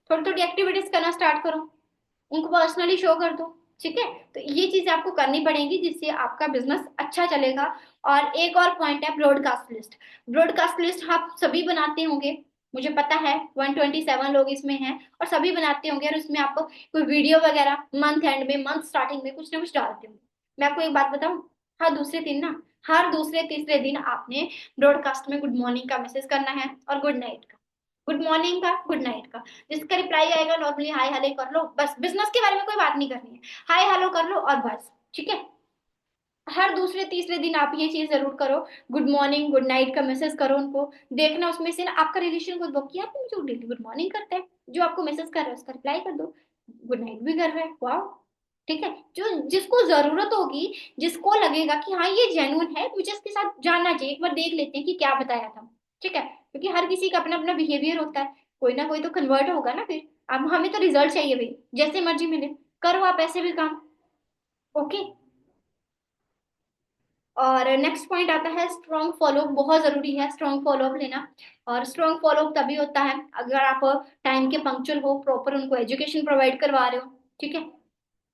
थोड़ी थोड़ी एक्टिविटीज करना स्टार्ट करो, उनको पर्सनली शो कर दो, ठीक है। तो ये चीजें आपको करनी पड़ेगी जिससे आपका बिजनेस अच्छा चलेगा। और एक और पॉइंट है ब्रॉडकास्ट लिस्ट। ब्रॉडकास्ट लिस्ट आप सभी बनाते होंगे, मुझे पता है 127 लोग इसमें हैं, और सभी बनाते होंगे, और उसमें आप कोई वीडियो वगैरह मंथ एंड में, मंथ स्टार्टिंग में कुछ ना कुछ डालते होंगे। मैं आपको एक बात बताऊं, हर दूसरे दिन ना, हर दूसरे तीसरे दिन आपने ब्रॉडकास्ट में गुड मॉर्निंग का मैसेज करना है और गुड नाइट का, गुड मॉर्निंग का, गुड नाइट का। जिसका रिप्लाई आएगा नॉर्मली हाय हेलो कर लो, बस बिजनेस के बारे में कोई बात नहीं करनी है, हाय हेलो कर लो और बस, ठीक है। हर दूसरे तीसरे दिन आप ये चीज जरूर करो, गुड मॉर्निंग गुड नाइट का मैसेज करो उनको। देखना उसमें से ना आपका रिलेशन खुद बक किया, आपको जो डेली गुड मॉर्निंग करता है, जो आपको मैसेज कर रहा है उसका रिप्लाई कर दो, गुड नाइट भी कर रहा है, वाह, ठीक है। जो जिसको जरूरत होगी, जिसको लगेगा कि हाँ ये जेन्युइन है, मुझे इसके साथ जानना चाहिए, एक बार देख लेते हैं कि क्या बताया था, ठीक है। क्योंकि हर किसी का अपना अपना बिहेवियर होता है, कोई ना कोई तो कन्वर्ट होगा ना फिर। अब हमें तो रिजल्ट चाहिए भाई, जैसे मर्जी मिले, करो आप ऐसे भी काम। ओके। और नेक्स्ट पॉइंट आता है स्ट्रॉन्ग फॉलो, बहुत जरूरी है स्ट्रॉन्ग फॉलो अप लेना। और स्ट्रॉन्ग फॉलो अप तभी होता है अगर आप टाइम के पंक्चुअल हो, प्रॉपर उनको एजुकेशन प्रोवाइड करवा रहे हो, ठीक है।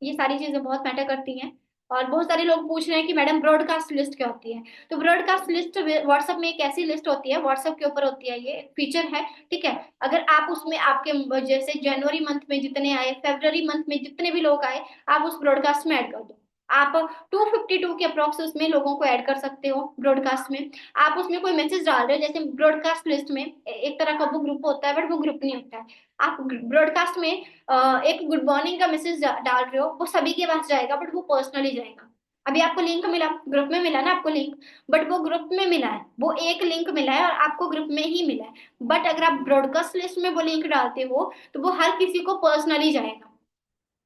ये सारी चीजें बहुत मैटर करती हैं। और बहुत सारे लोग पूछ रहे हैं कि मैडम ब्रॉडकास्ट लिस्ट क्या होती है। तो ब्रॉडकास्ट लिस्ट व्हाट्सएप में एक ऐसी लिस्ट होती है, व्हाट्सएप के ऊपर होती है, ये फीचर है, ठीक है। अगर आप उसमें आपके जैसे जनवरी मंथ में जितने आए, फरवरी मंथ में जितने भी लोग आए, आप उस ब्रॉडकास्ट में ऐड कर दो, आप 252 के अप्रोक्स उसमें लोगों को ऐड कर सकते हो ब्रॉडकास्ट में। आप उसमें कोई मैसेज डाल रहे हो, जैसे ब्रॉडकास्ट लिस्ट में एक तरह का वो ग्रुप होता है, बट वो ग्रुप नहीं होता है। आप ब्रॉडकास्ट में एक गुड मॉर्निंग का मैसेज डाल रहे हो, वो सभी के पास जाएगा, बट वो पर्सनली जाएगा। अभी आपको लिंक मिला, ग्रुप में मिला ना आपको लिंक, बट वो ग्रुप में मिला है, वो एक लिंक मिला है और आपको ग्रुप में ही मिला है। बट अगर आप ब्रॉडकास्ट लिस्ट में वो लिंक डालते हो तो वो हर किसी को पर्सनली जाएगा,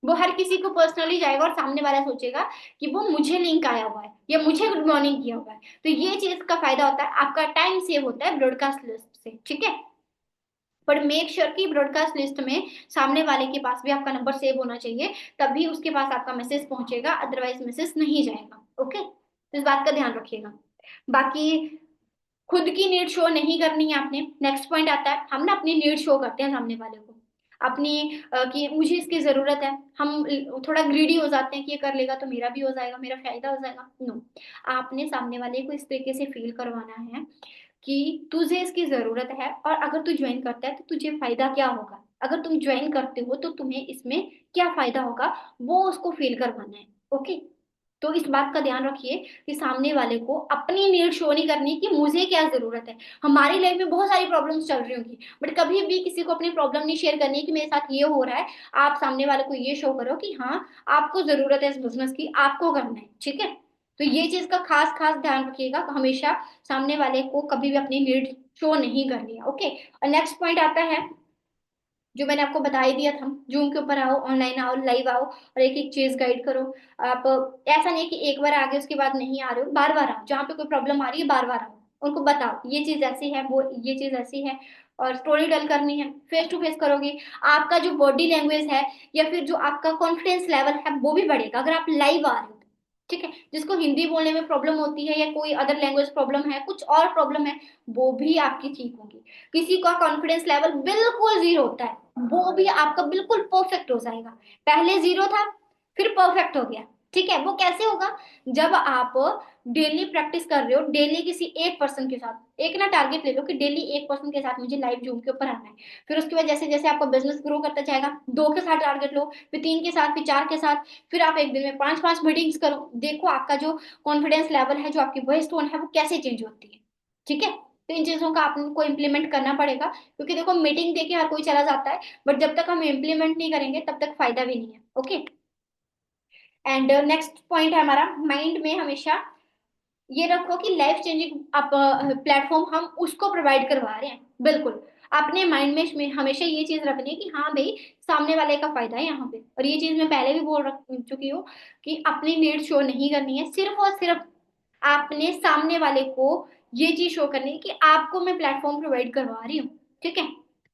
वो हर किसी को पर्सनली जाएगा, और सामने वाला सोचेगा कि वो मुझे लिंक आया हुआ है या मुझे गुड मॉर्निंग किया हुआ है। तो ये चीज का फायदा होता है, आपका टाइम सेव होता है ब्रॉडकास्ट लिस्ट से, ठीक है। पर मेक श्योर कि ब्रॉडकास्ट लिस्ट में सामने वाले के पास भी आपका नंबर सेव होना चाहिए, तभी उसके पास आपका मैसेज पहुंचेगा, अदरवाइज मैसेज नहीं जाएगा। ओके, तो इस बात का ध्यान रखिएगा। बाकी खुद की नीड शो नहीं करनी है आपने। नेक्स्ट पॉइंट आता है, हम ना अपनी नीड शो करते हैं सामने वाले को, अपनी कि मुझे इसकी जरूरत है। हम थोड़ा ग्रीडी हो जाते हैं कि ये कर लेगा तो मेरा भी हो जाएगा, मेरा फायदा हो जाएगा। नो, आपने सामने वाले को इस तरीके से फील करवाना है कि तुझे इसकी जरूरत है, और अगर तू ज्वाइन करता है तो तुझे फायदा क्या होगा, अगर तुम ज्वाइन करते हो तो तुम्हें इसमें क्या फायदा होगा, वो उसको फील करवाना है। ओके, तो इस बात का ध्यान रखिए कि सामने वाले को अपनी नीड शो नहीं करनी कि मुझे क्या जरूरत है। हमारी लाइफ में बहुत सारी प्रॉब्लम्स चल रही होंगी, बट कभी भी किसी को अपनी प्रॉब्लम नहीं शेयर करनी कि मेरे साथ ये हो रहा है। आप सामने वाले को ये शो करो कि हाँ, आपको जरूरत है इस बिजनेस की, आपको करना है, ठीक है। तो ये चीज का खास खास ध्यान रखिएगा, हमेशा सामने वाले को कभी भी अपनी नीड शो नहीं करनी है। ओके, और नेक्स्ट पॉइंट आता है जो मैंने आपको बता ही दिया था, जूम के ऊपर आओ, ऑनलाइन आओ, लाइव आओ, और एक एक चीज गाइड करो। आप ऐसा नहीं है कि एक बार आगे उसके बाद नहीं आ रहे हो, बार बार आओ, जहाँ पे कोई प्रॉब्लम आ रही है बार बार आओ, उनको बताओ ये चीज ऐसी है, वो ये चीज ऐसी है, और स्टोरी टेल करनी है, फेस टू फेस करोगे। आपका जो बॉडी लैंग्वेज है या फिर जो आपका कॉन्फिडेंस लेवल है वो भी बढ़ेगा अगर आप लाइव आ रहे हो, ठीक है। जिसको हिंदी बोलने में प्रॉब्लम होती है या कोई अदर लैंग्वेज प्रॉब्लम है, कुछ और प्रॉब्लम है, वो भी आपकी ठीक होगी। किसी का कॉन्फिडेंस लेवल बिल्कुल जीरो होता है, वो भी आपका बिल्कुल परफेक्ट हो जाएगा। पहले जीरो था, फिर परफेक्ट हो गया, ठीक है। वो कैसे होगा, जब आप डेली प्रैक्टिस कर रहे हो, डेली किसी एक पर्सन के साथ, एक ना टारगेट ले लो कि डेली एक पर्सन के साथ मुझे लाइव जूम के ऊपर आना है। फिर उसके बाद जैसे जैसे आपका बिजनेस ग्रो करता जाएगा, दो के साथ टारगेट लो, फिर तीन के साथ, फिर चार के साथ, फिर आप एक दिन में पांच पांच मीटिंग्स करो। देखो आपका जो कॉन्फिडेंस लेवल है, जो आपकी वॉइस टोन है, वो कैसे चेंज होती है, ठीक है। तो इन चीजों का आपको इम्प्लीमेंट करना पड़ेगा, क्योंकि देखो मीटिंग देके हर कोई चला जाता है, बट जब तक हम इम्प्लीमेंट नहीं करेंगे तब तक फायदा भी नहीं है। ओके, एंड नेक्स्ट पॉइंट है हमारा, माइंड में हमेशा ये रखो कि लाइफ चेंजिंग आप प्लेटफॉर्म हम उसको प्रोवाइड करवा रहे हैं, बिल्कुल। अपने माइंड में हमेशा ये चीज रखनी है कि हाँ भाई, सामने वाले का फायदा है यहाँ पे। और ये चीज मैं पहले भी बोल रख चुकी हूँ कि अपनी नीड शो नहीं करनी है, सिर्फ और सिर्फ आपने सामने वाले को ये चीज शो करनी है कि आपको मैं प्लेटफॉर्म प्रोवाइड करवा रही हूँ, ठीक है।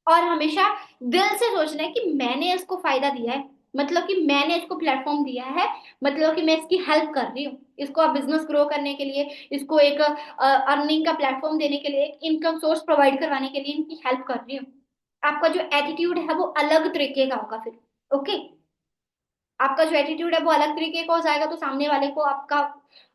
और हमेशा दिल से सोचना है कि मैंने इसको फायदा दिया है, मतलब कि मैंने इसको प्लेटफॉर्म दिया है, मतलब कि मैं इसकी हेल्प कर रही हूँ, इसको बिजनेस ग्रो करने के लिए, इसको एक अर्निंग का प्लेटफॉर्म देने के लिए, एक इनकम सोर्स प्रोवाइड करवाने के लिए इनकी हेल्प कर रही हूँ। आपका जो एटीट्यूड है वो अलग तरीके का होगा फिर। ओके, आपका जो एटीट्यूड है वो अलग तरीके का हो जाएगा, तो सामने वाले को आपका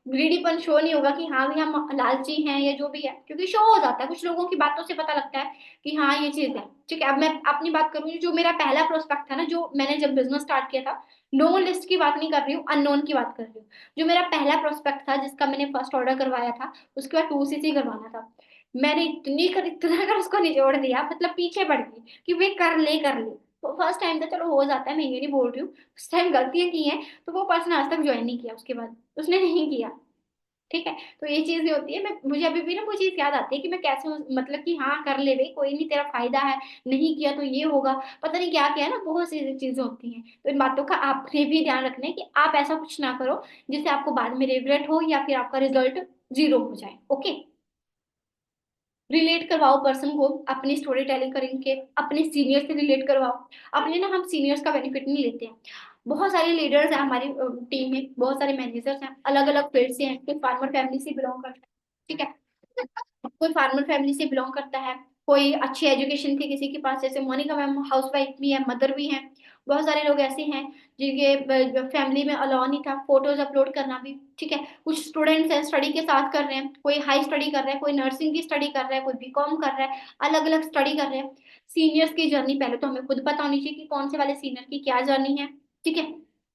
ग्रीडीपन शो नहीं होगा कि हाँ भी हम लालची हैं या जो भी है, क्योंकि शो हो जाता है, कुछ लोगों की बातों से पता लगता है कि हाँ ये चीज है, ठीक है। अब मैं अपनी बात करूंगी, जो मेरा पहला प्रोस्पेक्ट था ना, जो मैंने जब बिजनेस स्टार्ट किया था, नोन लिस्ट की बात नहीं कर रही हूँ, अननोन की बात कर रही हूँ। जो मेरा पहला प्रोस्पेक्ट था जिसका मैंने फर्स्ट ऑर्डर करवाया था, उसके बाद 2cc करवाना था, मैंने इतना कर उसको निचोड़ दिया, मतलब पीछे पड़ गई कि वे कर ले कर ले। तो फर्स्ट टाइम था, चलो हो जाता है, मैं ये नहीं बोल रही हूँ, उस टाइम गलतियां की हैं, तो वो पर्सन आज तक ज्वाइन नहीं किया, उसके बाद उसने नहीं किया, ठीक है। तो ये चीज भी होती है, मैं मुझे अभी भी ना वो चीज याद आती है कि मैं कैसे मतलब कि हाँ कर ले भाई, कोई नहीं, तेरा फायदा है, नहीं किया तो ये होगा, पता नहीं क्या क्या है ना, बहुत सी चीजें होती हैं। तो इन बातों का आपने भी ध्यान रखना है कि आप ऐसा कुछ ना करो जिससे आपको बाद में रिग्रेट हो या फिर आपका रिजल्ट जीरो हो जाए। ओके, रिलेट करवाओ पर्सन को, अपनी स्टोरी टेलिंग करके अपने सीनियर से रिलेट करवाओ। अपने ना हम सीनियर्स का बेनिफिट नहीं लेते हैं। बहुत सारे लीडर्स हैं हमारी टीम में, बहुत सारे मैनेजर्स हैं, अलग अलग फील्ड से हैं, कोई फार्मर फैमिली से बिलोंग करता है, ठीक है, कोई फार्मर फैमिली से बिलोंग करता है, कोई अच्छी एजुकेशन थी किसी के पास, जैसे मोनिका मैम हाउस वाइफ भी है, मदर भी हैं। बहुत सारे लोग ऐसे हैं जिनके फैमिली में अलाउ नहीं था फोटोज अपलोड करना भी, ठीक है। कुछ स्टूडेंट्स हैं स्टडी के साथ कर रहे हैं, कोई हाई स्टडी कर रहा है, कोई नर्सिंग की स्टडी कर रहा है, कोई बीकॉम कर रहा है, अलग अलग स्टडी कर रहे हैं। सीनियर्स की जर्नी पहले तो हमें खुद पता होनी चाहिए कि कौन से वाले सीनियर की क्या जर्नी है, ठीक है।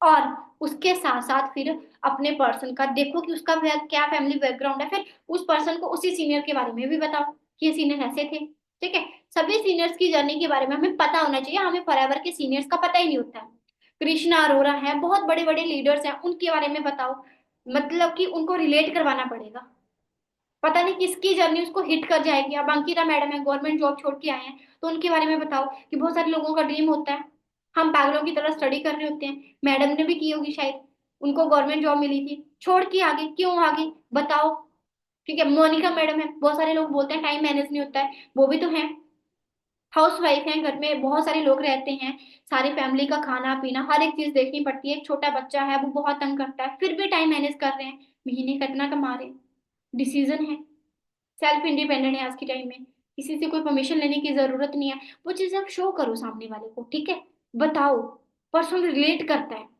और उसके साथ साथ फिर अपने पर्सन का देखो कि उसका क्या फैमिली बैकग्राउंड है, फिर उस पर्सन को उसी सीनियर के बारे में भी बताओ कि ये सीनियर ऐसे थे। ठीक है, सभी सीनियर्स की जर्नी के बारे में हमें पता होना चाहिए, हमें फॉरएवर के सीनियर्स का पता ही नहीं होता है। कृष्णा अरोरा है, बहुत बड़े बड़े लीडर्स हैं, उनके बारे में बताओ, मतलब कि उनको रिलेट करवाना पड़ेगा। पता नहीं किसकी जर्नी उसको हिट कर जाएगी। अब अंकिता मैडम है, गवर्नमेंट जॉब छोड़ के आए हैं, तो उनके बारे में बताओ कि बहुत सारे लोगों का ड्रीम होता है, हम पागलों की तरह स्टडी कर रहे होते हैं, मैडम ने भी की होगी शायद, उनको गवर्नमेंट जॉब मिली थी, छोड़ के आगे क्यों आगे, बताओ। ठीक है, मोनिका मैडम है, बहुत सारे लोग बोलते हैं टाइम मैनेज नहीं होता है, वो भी तो है, हाउस वाइफ है, घर में बहुत सारे लोग रहते हैं, सारी फैमिली का खाना पीना हर एक चीज देखनी पड़ती है, एक छोटा बच्चा है वो बहुत तंग करता है, फिर भी टाइम मैनेज कर रहे हैं, महीने का इतना कमा रहे हैं, डिसीजन है, सेल्फ इंडिपेंडेंट है आज के टाइम में, किसी से कोई परमिशन लेने की जरूरत नहीं है। वो चीजें आप शो करो सामने वाले को, ठीक है, बताओ, पर्सन रिलेट करता है।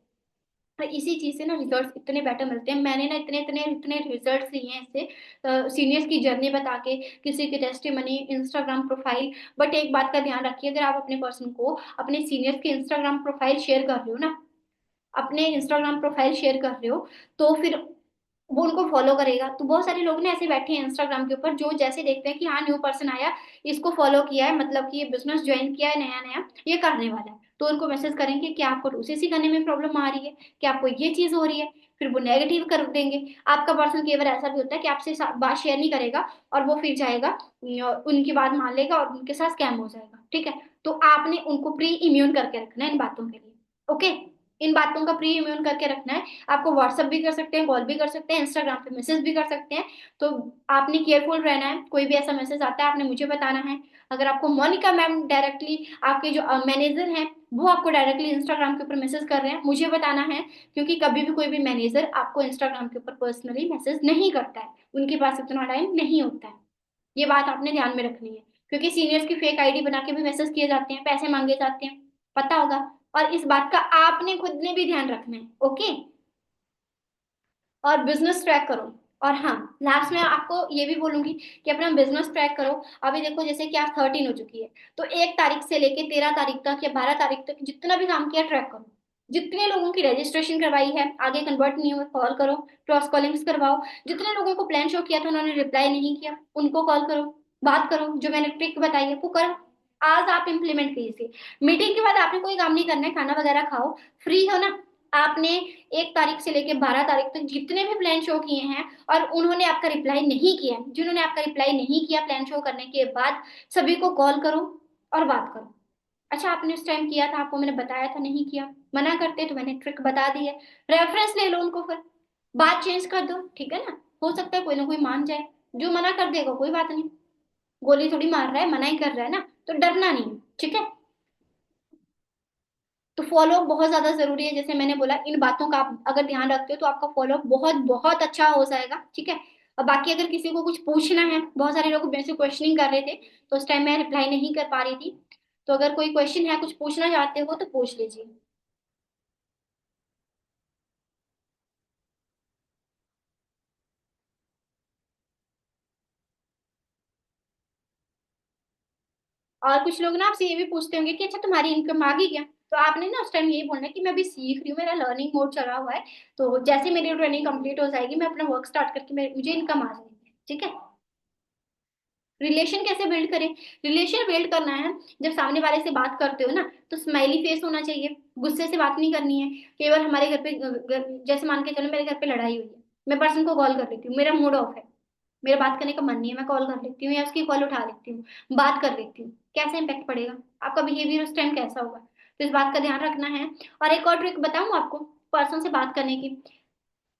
तो इसी चीज से ना रिजल्ट्स इतने बेटर मिलते हैं, मैंने ना इतने इतने इतने रिजल्ट्स लिए हैं इससे, सीनियर्स की जर्नी बता के, किसी की टेस्टिमनी, इंस्टाग्राम प्रोफाइल। बट एक बात का ध्यान रखिए, अगर आप अपने पर्सन को अपने सीनियर्स की इंस्टाग्राम प्रोफाइल शेयर कर रहे हो ना, अपने इंस्टाग्राम प्रोफाइल शेयर कर रहे हो, तो फिर वो उनको फॉलो करेगा। तो बहुत सारे लोग ना ऐसे बैठे हैं इंस्टाग्राम के ऊपर, जो जैसे देखते हैं कि हाँ न्यू पर्सन आया, इसको फॉलो किया है, मतलब कि ये बिजनेस ज्वाइन किया है नया नया, ये करने वाला है, तो उनको मैसेज करेंगे कि आपको ओसीसी करने में प्रॉब्लम आ रही है, कि आपको ये चीज हो रही है, फिर वो नेगेटिव कर देंगे। आपका पर्सन कई बार ऐसा भी होता है कि आपसे बात शेयर नहीं करेगा, और वो फिर जाएगा, उनकी बात मान लेगा और उनके साथ स्कैम हो जाएगा। ठीक है, तो आपने उनको प्री इम्यून करके रखना है इन बातों के लिए। ओके, इन बातों का प्री इम्यून करके रखना है। आपको व्हाट्सअप भी कर सकते हैं, कॉल भी कर सकते हैं, इंस्टाग्राम पे मैसेज भी कर सकते हैं। तो आपने केयरफुल रहना है, कोई भी ऐसा मैसेज आता है आपने मुझे बताना है। अगर आपको मोनिका मैम डायरेक्टली, आपके जो मैनेजर हैं वो आपको डायरेक्टली इंस्टाग्राम के ऊपर मैसेज कर रहे हैं, मुझे बताना है, क्योंकि कभी भी कोई भी मैनेजर आपको इंस्टाग्राम के ऊपर पर्सनली मैसेज नहीं करता है, उनके पास इतना टाइम नहीं होता है। ये बात आपने ध्यान में रखनी है, क्योंकि सीनियर्स की फेक आईडी बना के भी मैसेज किए जाते हैं, पैसे मांगे जाते हैं, पता होगा। और इस बात का आपने खुद ने भी ध्यान रखना है। ओके, और बिजनेस ट्रैक करो। और हाँ, लास्ट में आपको ये भी बोलूंगी कि अपना बिजनेस ट्रैक करो। अभी देखो जैसे कि आप 13 हो चुकी है, तो 1 तारीख से लेके 13 तारीख तक या 12 तारीख तक जितना भी काम किया ट्रैक करो, जितने लोगों की रजिस्ट्रेशन करवाई है, आगे कन्वर्ट नहीं हुए, कॉल करो, क्रॉस कॉलिंग्स करवाओ, जितने लोगों को प्लान शो किया था उन्होंने रिप्लाई नहीं किया, उनको कॉल करो, बात करो, जो मैंने ट्रिक बताई है वो करो। आज आप इम्प्लीमेंट कीजिए। मीटिंग के बाद आपने कोई काम नहीं करना है, खाना वगैरह खाओ, फ्री हो ना। आपने 1 तारीख से लेकर 12 तारीख तक जितने भी प्लान शो किए हैं, और उन्होंने आपका रिप्लाई नहीं किया, जिन्होंने आपका रिप्लाई नहीं किया प्लान शो करने के बाद, सभी को कॉल करो और बात करो। अच्छा, आपने उस टाइम किया था, आपको मैंने बताया था, नहीं किया, मना करते तो मैंने ट्रिक बता दी है, रेफरेंस ले लो उनको, फिर बात चेंज कर दो, ठीक है ना। हो सकता है कोई ना कोई मान जाए, जो मना कर देगा कोई बात नहीं, गोली थोड़ी मार रहा है, मना ही कर रहा है ना, तो डरना नहीं है, ठीक है। तो फॉलो बहुत ज्यादा जरूरी है, जैसे मैंने बोला, इन बातों का आप अगर ध्यान रखते हो तो आपका फॉलो बहुत बहुत अच्छा हो जाएगा, ठीक है। और बाकी अगर किसी को कुछ पूछना है, बहुत सारे लोग मेरे से क्वेश्चनिंग कर रहे थे, तो उस टाइम मैं रिप्लाई नहीं कर पा रही थी, तो अगर कोई क्वेश्चन है, कुछ पूछना चाहते हो तो पूछ लीजिए। और कुछ लोग ना आपसे ये भी पूछते होंगे कि अच्छा तुम्हारी इनकम आ गई क्या, तो आपने ना उस टाइम यही बोलना है कि मैं अभी सीख रही हूँ, मेरा लर्निंग मोड चला हुआ है, तो जैसे मेरी ट्रेनिंग कंप्लीट हो जाएगी मैं अपना वर्क स्टार्ट करके मुझे इनकम आ जाएगी, ठीक है। रिलेशन कैसे बिल्ड करें, रिलेशन बिल्ड करना है, जब सामने वाले से बात करते हो ना, तो स्माइली फेस होना चाहिए, गुस्से से बात नहीं करनी है। केवल हमारे घर पे जैसे मान के चलो मेरे घर पे लड़ाई हुई है, मैं पर्सन को कॉल कर लेती हूँ, मेरा मूड ऑफ है, मेरा बात करने का मन नहीं है, मैं कॉल कर लेती हूँ या उसकी कॉल उठा लेती हूँ, बात कर लेती हूँ, कैसे इम्पेक्ट पड़ेगा, आपका बिहेवियर उस टाइम कैसा होगा, तो इस बात का ध्यान रखना है। और एक और ट्रिक बताऊँ आपको पर्सन से बात करने की,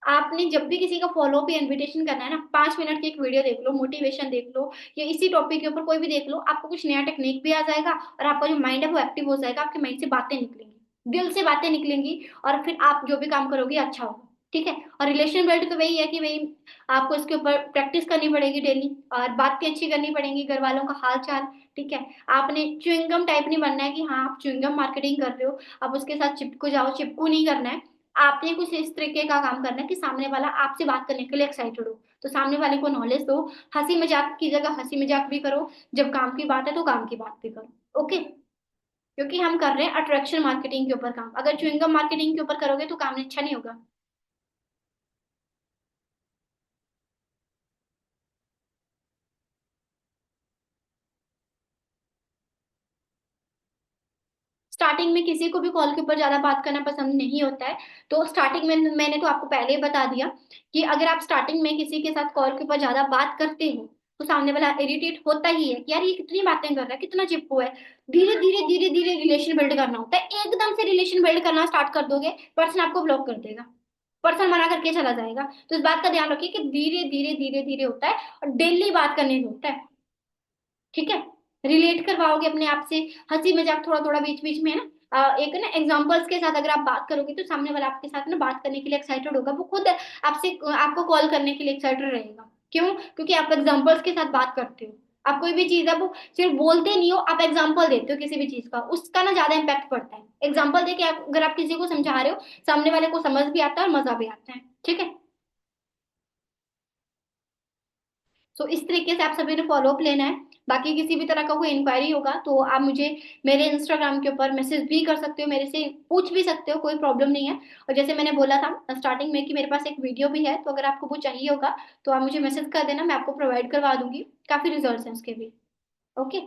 आपने जब भी किसी का फॉलो अप या इन्विटेशन करना है ना, 5 मिनट की एक वीडियो देख लो, मोटिवेशन देख लो, या इसी टॉपिक के ऊपर कोई भी देख लो, आपको कुछ नया टेक्निक भी आ जाएगा, और आपका जो माइंड है वो एक्टिव हो जाएगा, आपके माइंड से बातें निकलेंगी, दिल से बातें निकलेंगी, और फिर आप जो भी काम करोगे अच्छा होगा, ठीक है। और रिलेशन बिल्ड तो वही है कि भाई आपको इसके ऊपर प्रैक्टिस करनी पड़ेगी डेली, और बातें अच्छी करनी पड़ेंगी, घर वालों का हाल चाल, ठीक है। आपने च्युइंगम टाइप नहीं बनना है कि हाँ आप च्युइंगम मार्केटिंग कर रहे हो, आप उसके साथ चिपको जाओ, चिपकू नहीं करना है। आपने कुछ इस तरीके का काम करना है कि सामने वाला आपसे बात करने के लिए एक्साइटेड हो, तो सामने वाले को नॉलेज दो, हंसी मजाक की जगह हंसी मजाक भी करो, जब काम की बात है तो काम की बात भी करो। ओके, क्योंकि हम कर रहे हैं अट्रैक्शन मार्केटिंग के ऊपर काम। अगर च्युइंगम मार्केटिंग के ऊपर करोगे तो काम अच्छा नहीं होगा। स्टार्टिंग में किसी को भी कॉल के ऊपर ज्यादा बात करना पसंद नहीं होता है। तो स्टार्टिंग में मैंने तो आपको पहले ही बता दिया कि अगर आप स्टार्टिंग में किसी के साथ कॉल के ऊपर ज्यादा बात करते हो तो सामने वाला इरिटेट होता ही है कि यार ये कितनी बातें कर रहा है, कितना चिपकू है। धीरे धीरे धीरे धीरे रिलेशन बिल्ड करना होता है। एकदम से रिलेशन बिल्ड करना स्टार्ट कर दोगे, पर्सन आपको ब्लॉक कर देगा, पर्सन मना करके चला जाएगा। तो इस बात का ध्यान रखिए कि धीरे धीरे धीरे धीरे होता है और डेली बात करने से होता है। ठीक है। रिलेट करवाओगे अपने आप से, हंसी मजाक थोड़ा थोड़ा बीच बीच में है ना। एक ना एग्जांपल्स के साथ अगर आप बात करोगे तो सामने वाला आपके साथ ना बात करने के लिए एक्साइटेड होगा, वो खुद आपसे आपको कॉल करने के लिए एक्साइटेड रहेगा। क्यों? क्योंकि आप एग्जांपल्स के साथ बात करते हो। आप कोई भी चीज है वो सिर्फ बोलते नहीं हो, आप एग्जाम्पल देते हो किसी भी चीज का, उसका ना ज्यादा इम्पैक्ट पड़ता है। एग्जाम्पल दे के अगर आप किसी को समझा रहे हो, सामने वाले को समझ भी आता है और मजा भी आता है। ठीक है। सो इस तरीके से आप सभी ने फॉलोअप लेना है। बाकी किसी भी तरह का कोई इंक्वायरी होगा तो आप मुझे मेरे इंस्टाग्राम के ऊपर मैसेज भी कर सकते हो, मेरे से पूछ भी सकते हो, कोई प्रॉब्लम नहीं है। और जैसे मैंने बोला था स्टार्टिंग में कि मेरे पास एक वीडियो भी है, तो अगर आपको वो चाहिए होगा तो आप मुझे मैसेज कर देना, मैं आपको प्रोवाइड करवा दूंगी। काफी रिजल्ट हैं उसके भी। ओके।